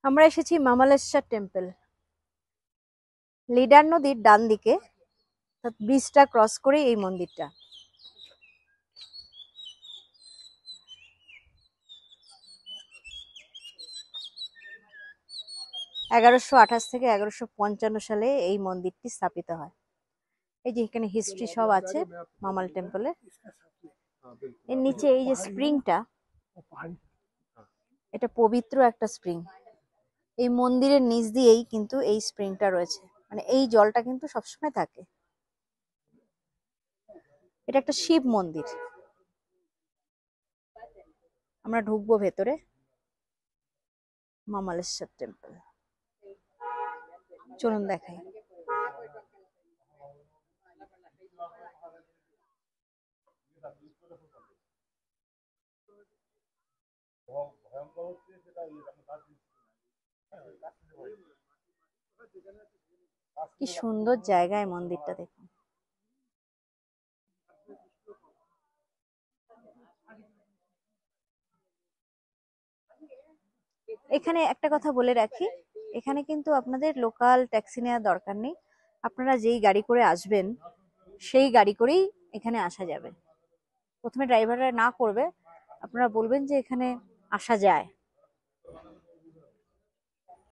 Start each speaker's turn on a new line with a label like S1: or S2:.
S1: আমরা এসেছি Mamaleshwar temple. Leader নদীর ডান দিকে, ব্রিজটা ক্রস করে এই মন্দিরটা। (1128) থেকে 1155 সালে এই মন্দিরটি স্থাপিত হয়। এই যে এখানে হিস্ট্রি সব আছে মামাল টেম্পলে। এর নিচে এই যে স্প্রিংটা, এটা পবিত্র একটা স্প্রিং। এই মন্দিরের নিচ দিয়েই কিন্তু এই স্প্রিংটা রয়েছে, মানে এই জলটা কিন্তু সবসময় থাকে। এটা একটা শিব মন্দির। আমরা ঢুকবো ভেতরে। মামালেশ্বর টেম্পল, চলুন দেখাই। কি সুন্দর জায়গায় মন্দিরটা, দেখুন। এখানে একটা কথা বলে রাখি, এখানে কিন্তু আপনাদের লোকাল ট্যাক্সি নেওয়ার দরকার নেই। আপনারা যেই গাড়ি করে আসবেন সেই গাড়ি করেই এখানে আসা যাবে। প্রথমে ড্রাইভাররা না করবে, আপনারা বলবেন যে এখানে আসা যায়,